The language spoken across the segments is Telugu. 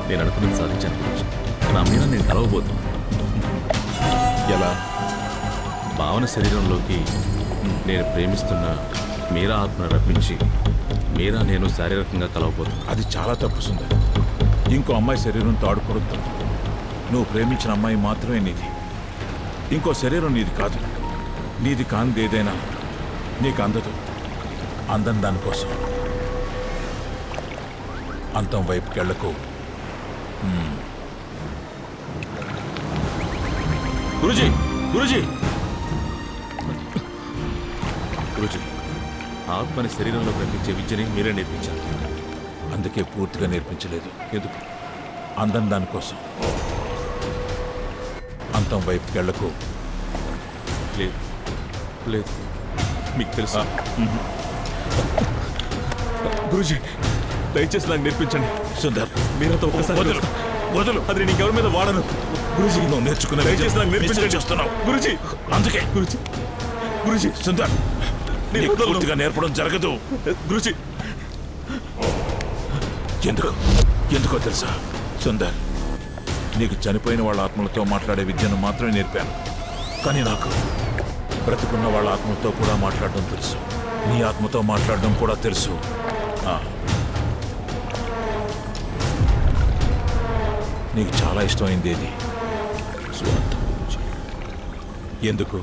నేను అనుకున్నది సాధించాను గురూజీ. నా మీద నేను కలవబోతున్నాను. ఎలా? భావన శరీరంలోకి నేను ప్రేమిస్తున్న మీరా ఆత్మను రప్పించి మీరా నేను శారీరకంగా కలవబోతున్నాను. అది చాలా తప్పు సుందర్. ఇంకో అమ్మాయి శరీరంతో ఆడుకోవద్దు. నువ్వు ప్రేమించిన అమ్మాయి మాత్రమే నీది. ఇంకో శరీరం నీది కాదు. నీది కానిది ఏదైనా నీకు అందదు. అందం దానికోసం. అంతం వైపుకి వెళ్ళకు. గురూజీ, గురూజీ, గురూజీ, ఆత్మని శరీరంలో కనిపించే విద్యని మీరే నేర్పించారు. అందుకే పూర్తిగా నేర్పించలేదు. ఎందుకు? అందం దానికోసం. అంతం వైపుకి వెళ్ళకు. లేదు లేదు, మీకు తెలుసా? గురూజీ, దయచేసి నాకు నేర్పించండి. సుందర్, మీరంతా ఒక్కసారి వదులు, వదులు. అది నేను ఎవరి మీద వాడను. గురూజీ, నువ్వు నేర్చుకున్న దయచేసి నాకు నేర్పించండి. చేస్తున్నావు గురూజీ, అందుకే. గురూజీ, గురూజీ, సుందర్, నేను నీకు వదలను. పూర్తిగా నేర్పడం జరగదు. గురూజీ, ఎందుకో తెలుసా సుందర్, నీకు చనిపోయిన వాళ్ళ ఆత్మలతో మాట్లాడే విద్యను మాత్రమే నేర్పాను. కానీ నాకు బ్రతికున్న వాళ్ళ ఆత్మలతో కూడా మాట్లాడడం తెలుసు. నీ ఆత్మతో మాట్లాడడం కూడా తెలుసు. నీకు చాలా ఇష్టమైంది ఏది? స్వార్థం గురూజీ. ఎందుకు?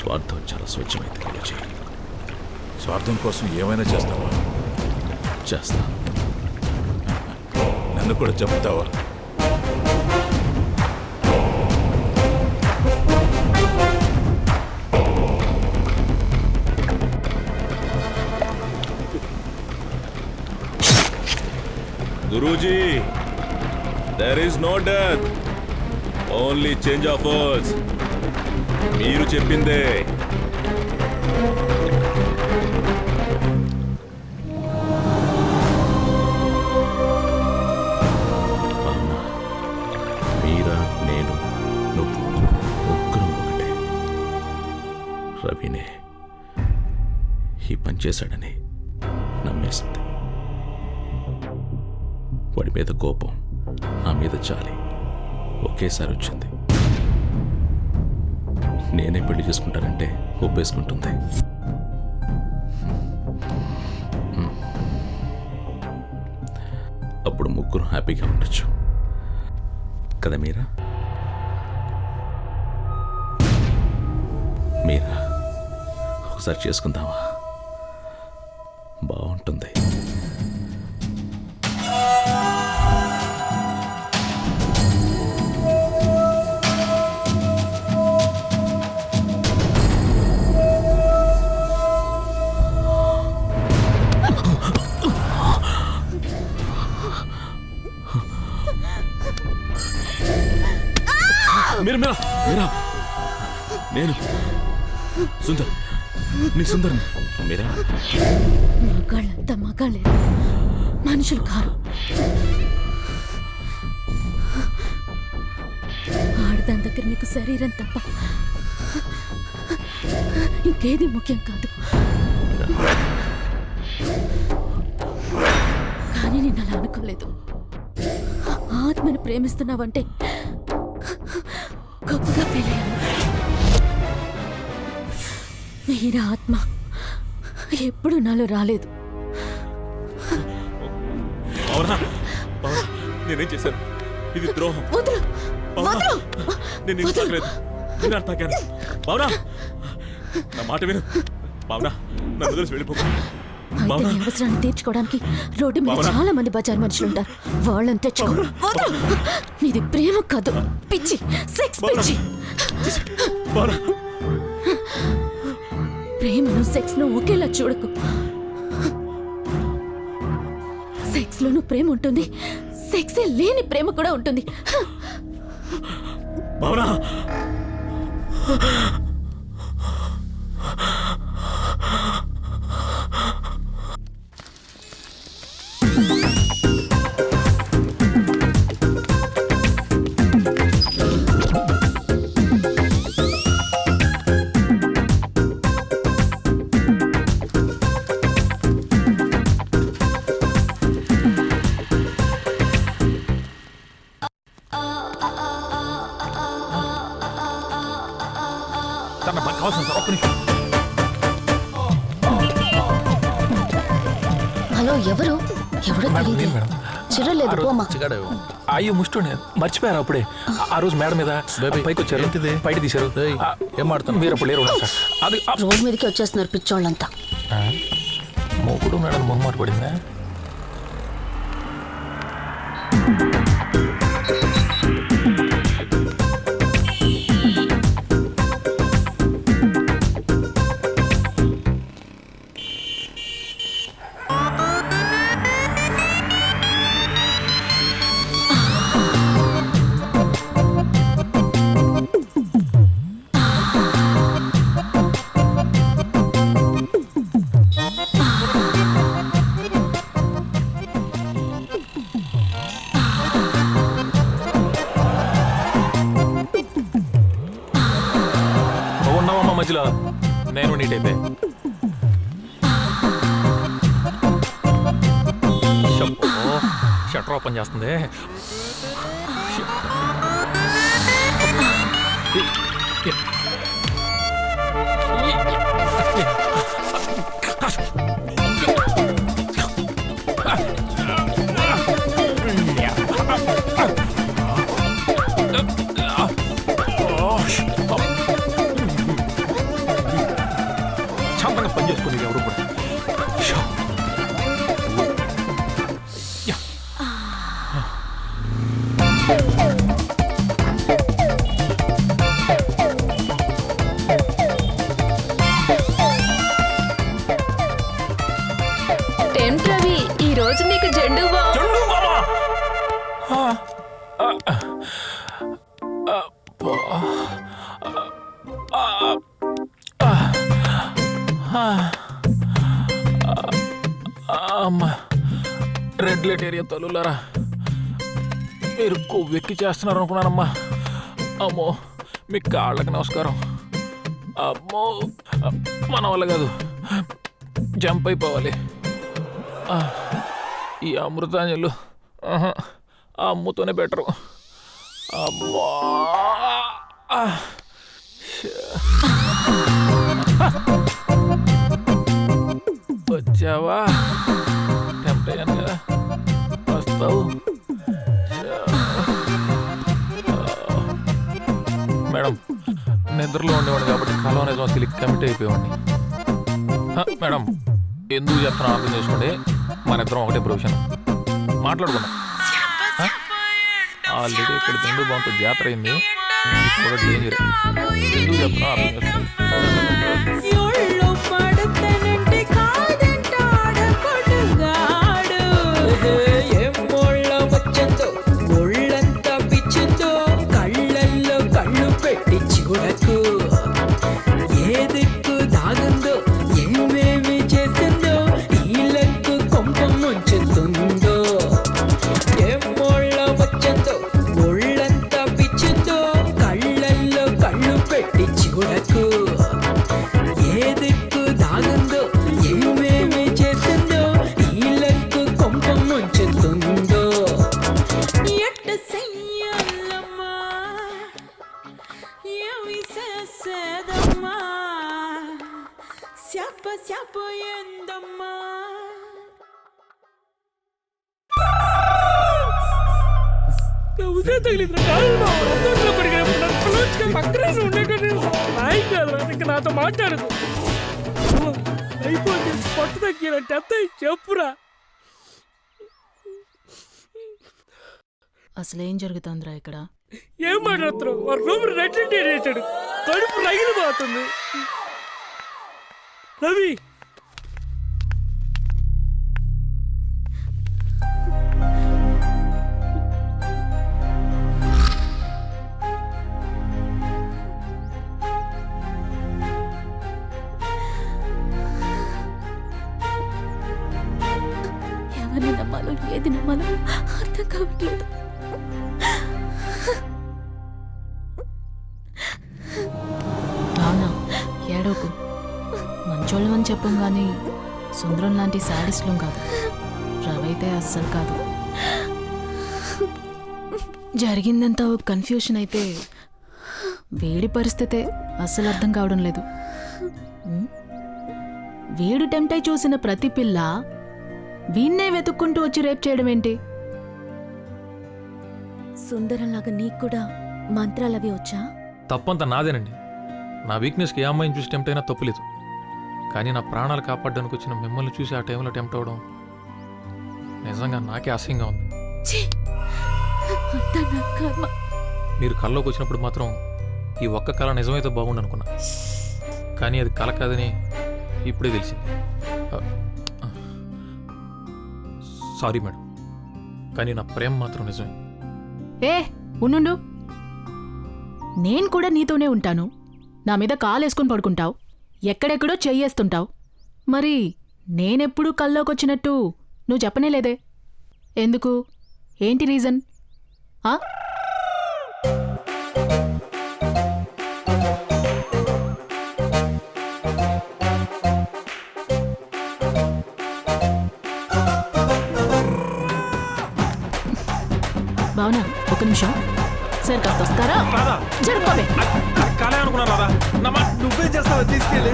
స్వార్థం చాలా స్వచ్ఛమైంది గురూజీ. స్వార్థం కోసం ఏమైనా చేస్తావా? చేస్తాను. నన్ను కూడా చెప్తావా? Guruji, there is no death, only change of words. మీరు చెప్పిందే. అవునా? మీరా, నేను, నువ్వు ముగ్గురం ఒకటే. రవినే ఈ పని చేశాడని నమ్మేసింది. వాడి మీద కోపం, నా మీద చాలి ఒకేసారి వచ్చింది. నేనే పెళ్లి చేసుకుంటానంటే ఒప్పేసుకుంటుంది. అప్పుడు ముగ్గురు హ్యాపీగా ఉండొచ్చు కదా మీరా? మీరా, ఒకసారి చేసుకుందామా? బాగుంటుంది. మీరా, మీరా, మీరా, నేను సుందర్, నీ సుందర్. మీరా, మగాళ్ళంతా మగాళ్ళే, మనుషులు కారు. ఆడదాని దగ్గర నీకు శరీరం తప్ప ఇంకేది ముఖ్యం కాదు. కానీ నేను అలా అనుకోలేదు. ఆత్మను ప్రేమిస్తున్నావంటే గొప్పగా ఫీల్ అయ్యాను. మీరా ఆత్మ ఎప్పుడు నాలో రాలేదు. నేనేం చేశాను? ఇది ద్రోహం. వదులు, వదులు. నేను నిన్ను తాకలేదు, నేను తాకాను. భావన, నా మాట విను. భావన, నన్ను వదిలేసి వెళ్ళిపోకు. అయితే నీ అవసరాన్ని తీర్చుకోవడానికి రోడ్డు మీద చాలా మంది బజార్ మనుషులు ఉంటారు. వాళ్ళని తెచ్చుకో. వదులు. నీది ప్రేమ కాదు, పిచ్చి, సెక్స్ పిచ్చి. ప్రేమను సెక్స్ ను ఒకేలా చూడకు. సెక్స్ లోనూ ప్రేమ ఉంటుంది, సెక్సే లేని ప్రేమ కూడా ఉంటుంది. భావన, హలో ఎవరు ఎవరో మేడం నేను తెలియదు మేడం చిరలేదు పోమా అయ్యో ముష్టోనే మర్చిపోయారు అప్పుడే ఆ రోజు మేడం మీద పైకి వచ్చారు బయట తీశారు ఏం మాడుతాను మీరు అప్పుడు లేరు సార్ అది రోడ్ మీదకి వచ్చేస్తున్నారు పిచ్చోళ్ళంతా మూకుడు మేడం మొహమాట పడిందా ఉన్నావమ్మా మధ్యలో నేను నీటైతే షట్టర్ ఓపెన్ చేస్తుంది శాంతంగా పని చేసుకోండి ఎవరు కూడా రవి ఈ రోజు నీకు జెండు అమ్మా రెడ్ లైట్ ఏరియా తల్లులారా మీరు కొవ్వెక్కి చేస్తున్నారు అనుకున్నానమ్మా అమ్మో మీ కాళ్ళకి నమస్కారం అమ్మో మన వల్ల కాదు జంప్ అయిపోవాలి ఈ అమృతాంజలు ఆ అమ్ముతోనే బెటరు అమ్మా వచ్చావా టెంప్ట్ అయ్యాను కదా వస్తావు మేడం నిద్రలో ఉండేవాడు కాబట్టి కలం అనేది తెలియక కమిట్ అయిపోయేవాడిని మేడం ఎందుకు చెప్తున్నా అర్థం చేసుకోండి మన ఇద్దరం ఒకటే ప్రొఫెషన్ మాట్లాడుకుందాం ఆల్రెడీ ఇక్కడ తిండి బాగుంటుంది జాతర అయింది కూడా డేంజర్ ఎందుకు చెప్తున్నా అర్థం చేసుకోండి నాతో మాట్లాడదు అయిపోయింది పట్టు తగ్గినట్టు ఎంత చెప్పురా అసలేం జరుగుతుందిరా ఇక్కడ ఏం మాట్లాడుతున్నావు వాడు రూమ్ రెడ్ చేశాడు కడుపు రగిలిపోతుంది రవి ఎవరిని నమ్మాలో ఏది నమ్మాలో అర్థం కావట్లేదు అవునా ఏడోకు మంచోళ్ళమని చెప్పం కానీ సుందరం లాంటి శాడిస్టులం కాదు రవైతే అస్సలు కాదు జరిగిందంతా కన్ఫ్యూషన్ అయితే వేడి పరిస్థితే అస్సలు అర్థం కావడం లేదు వీడు టెంప్టై చూసిన ప్రతి పిల్ల వీణ్ణే వెతుక్కుంటూ వచ్చి రేప్ చేయడం ఏంటి? సుందరంలాగా నీకు కూడా మంత్రాలవి వచ్చా? తప్పంతా నాదేనండి. నా వీక్నెస్కి ఏ అమ్మాయిని చూసి టెంప్ట్ అయినా తప్పులేదు. కానీ నా ప్రాణాలు కాపాడడానికి వచ్చిన మిమ్మల్ని చూసి ఆ టైంలో టెంప్ట్ అవడం నిజంగా నాకే అసహ్యంగా ఉంది. ఛీ! అంతా నా కర్మ. మీరు కల్లోకి వచ్చినప్పుడు మాత్రం ఈ ఒక్క కళ నిజమైతే బాగుండు అనుకున్నా. కానీ అది కళ కాదని ఇప్పుడే తెలిసింది. సారీ మేడం, కానీ నా ప్రేమ మాత్రం నిజమే. ఏ ఉండు, నేను కూడా నీతోనే ఉంటాను. నా మీద కాలేసుకుని పడుకుంటావు, ఎక్కడెక్కడో చెయ్యేస్తుంటావు. మరి నేనెప్పుడు కల్లోకొచ్చినట్టు నువ్వు చెప్పనే లేదే? ఎందుకు? ఏంటి రీజన్? భావనా, ఒక నిమిషం. సార్ కాస్త వస్తారా? జరుపుకోవే. కాలే అనుకున్నా రాదా? నువ్వేం చేస్తావో తీసుకెళ్ళి.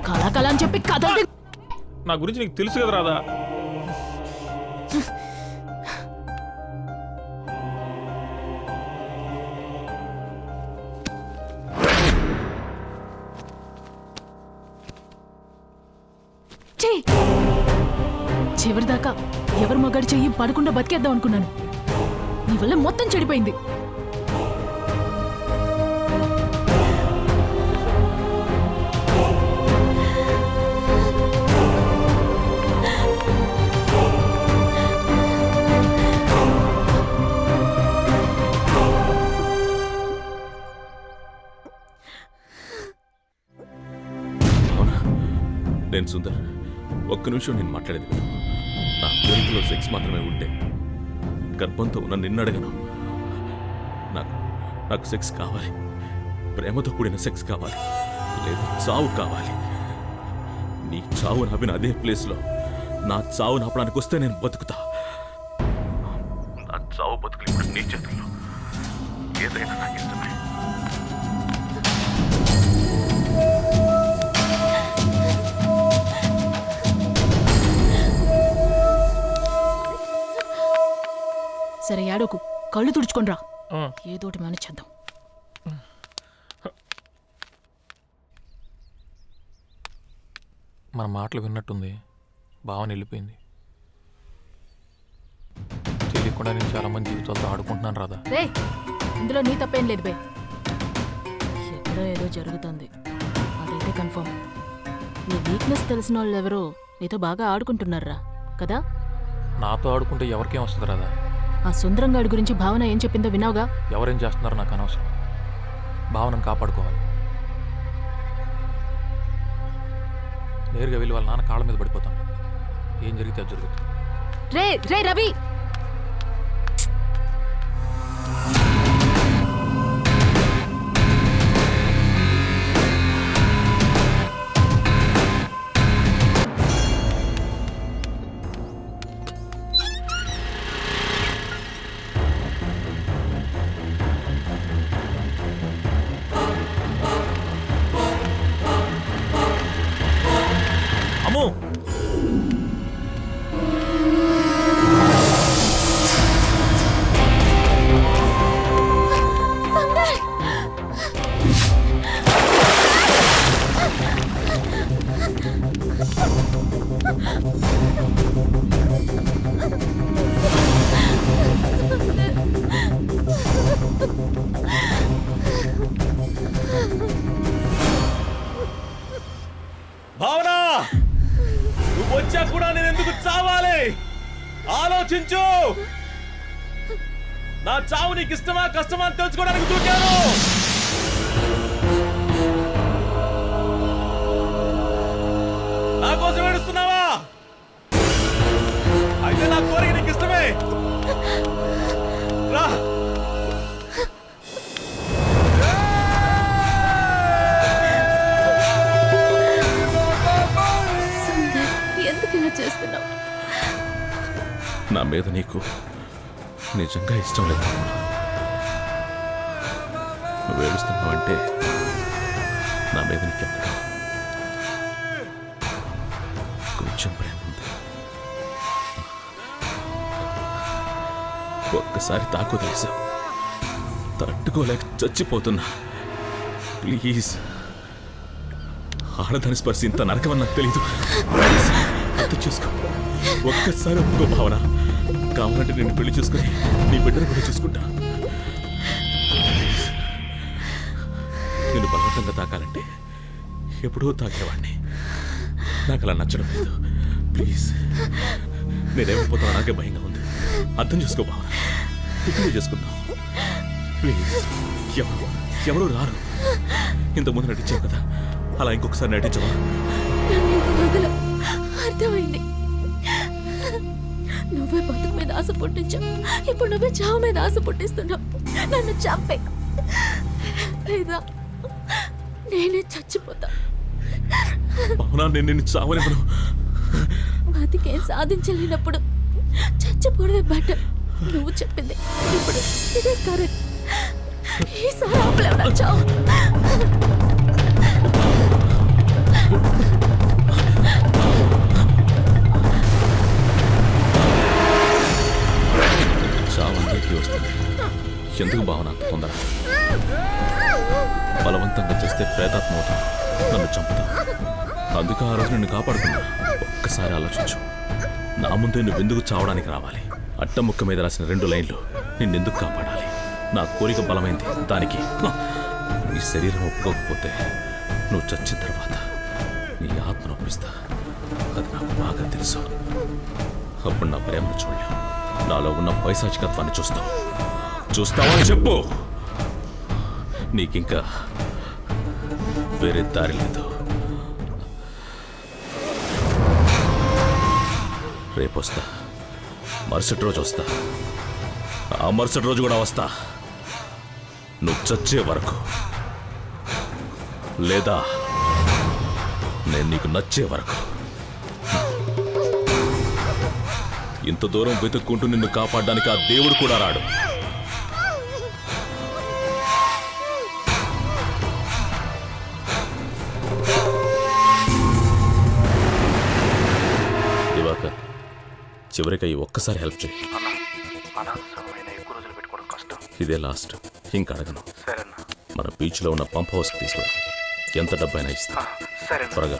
కళ అని చెప్పి కథ నా గురించి నీకు తెలుసు కదా రాదా? చివరిదాకా ఎవరు మగాడి చెయ్యి పడకుండా బతికేద్దాం అనుకున్నాను. నీ వల్ల మొత్తం చెడిపోయింది. నేను సుందర్, ఒక్క నిమిషం నేను మాట్లాడేది విను. నా కోరికలో సెక్స్ మాత్రమే ఉంటే గర్భంతో ఉన్న నిన్నడగను. నాకు సెక్స్ కావాలి, ప్రేమతో కూడిన సెక్స్ కావాలి, లేదా చావు కావాలి. నీ చావు నవ్విన అదే ప్లేస్లో నా చావు నాపడానికి వస్తే నేను బతుకుతా. నా చావు బతుకులు ఇప్పుడు నీ చేతుల్లో. ఏదైనా నాకు ఇష్టమే. సరే ఏడోకు, కళ్ళు తుడుచుకొని రా. ఏదోటి మేనేజ్ చేద్దాం. మన మాటలు విన్నట్టుంది. భావన వెళ్ళిపోయింది. తెలియకుండా నేను చాలా మంది జీవితాలతో ఆడుకుంటున్నాను రాదా? రే, ఇందులో నీ తప్పేం లేదు బే. ఎక్కడో ఏదో జరుగుతుంది, అదైతే కన్ఫర్మ్. నీ వీక్నెస్ తెలిసిన వాళ్ళు ఎవరో నీతో బాగా ఆడుకుంటున్నారా కదా? నాతో ఆడుకుంటే ఎవరికేం వస్తుంది రాదా? ఆ సుందరంగాడి గురించి భావన ఏం చెప్పిందో విన్నావుగా? ఎవరేం చేస్తున్నారో నాకు అనవసరం. భావనను కాపాడుకోవాలి. నేరుగా వెళ్ళి వాళ్ళ నాన్న కాళ్ళ మీద పడిపోతాను. ఏం జరిగితే అది జరుగుతుంది. రే రే రవి, అమ్మో, భావన, నువ్వు వచ్చా కూడా నేను ఎందుకు చావాలి? ఆలోచించు. నా చావు నీకు ఇష్టమా కష్టమా అని తెలుసుకోవడానికి దూకాను. నా కోసం ఏడుస్తున్నావా? అయితే నా కోరిక నీకు ఇష్టమే. రా. ఎందుకు ఇలా చేస్తున్నావు? నా మీద నీకు నిజంగా ఇష్టం లేదు. నువ్వు ఏడుస్తున్నావంటే నా మీద నీకెక్కడ కొంచెం ప్రేమ ఉంది. ఒక్కసారి తాకు తెలుసా, తట్టుకోలేక చచ్చిపోతున్నా. ప్లీజ్, ఆడదాని స్పర్శ ఇంత నరకమని నాకు తెలీదు. ప్లీజ్, అర్థం చేసుకో. ఒక్కసారి ఒప్పుకో భావన. కావాలంటే నేను పెళ్లి చేసుకుని నీ బిడ్డను కూడా చూసుకుంటా. నేను బలవంతంగా తాకాలంటే ఎప్పుడో తాకేవాడిని. నాకు అలా నచ్చడం లేదు. ప్లీజ్, నేనేమైపోతానో నాకే భయంగా ఉంది. అర్థం చేసుకో భావన. ఇక్కడే చేసుకుందాం ప్లీజ్. ఎవరు రారు. ఇంతకుముందు నటించావు కదా, అలా ఇంకొకసారి నటించవా? అర్థమైంది. నువ్వే బతుకు మీద ఆశ పుట్టించావు, ఇప్పుడు నువ్వే చావు మీద ఆశ పుట్టిస్తున్నావు. నన్ను చంపే, లేదా నేనే చచ్చిపోతా. అవునా, నేను నిన్ను చావనివ్వను. బతికేం సాధించలేనప్పుడు చచ్చిపోవడమే బెటర్. నువ్వు చెప్పింది ఇప్పుడు ఇదే కరెక్ట్. ఈసారి ఆపలేవా చావు? చావు అందరికీ వస్తుంది. ఎందుకు భావన అంత తొందర? బలవంతంగా చేస్తే ప్రేతాత్మ అవుతాం, నన్ను చంపుతా. అందుకే ఆ రోజు నిన్ను కాపాడుకున్నా. ఒక్కసారి ఆలోచించు. నా ముందే నువ్వెందుకు చావడానికి రావాలి? అట్టముక్క మీద రాసిన 2 లైన్లు నిన్నెందుకు కాపాడాలి? నా కోరిక బలమైంది దానికి. నీ శరీరం ఒప్పుకోకపోతే నువ్వు చచ్చిన తర్వాత నీ ఆత్మను ఒప్పిస్తా. అది నాకు బాగా తెలుసు. అప్పుడు నా ప్రేమను చూడలేవు. నాలో ఉన్న పైశాచికత్వాన్ని చూస్తావా అని చెప్పు. నీకింకా వేరే దారి లేదు. రేపు వస్తా, మరుసటి రోజు వస్తా, ఆ మరుసటి రోజు కూడా వస్తా. నువ్వు చచ్చే వరకు, లేదా నేను నీకు నచ్చే వరకు. ఇంత దూరం వెతుక్కుంటూ నిన్ను కాపాడడానికి ఆ దేవుడు కూడా రాడు. దివాకర్, చివరికి ఈ ఒక్కసారి హెల్ప్ చేయి. ఇదే లాస్ట్, ఇంకా అడగను. మన బీచ్లో ఉన్న పంప్ హౌస్కి తీసుకురా. ఎంత డబ్బైనా ఇస్తా. త్వరగా.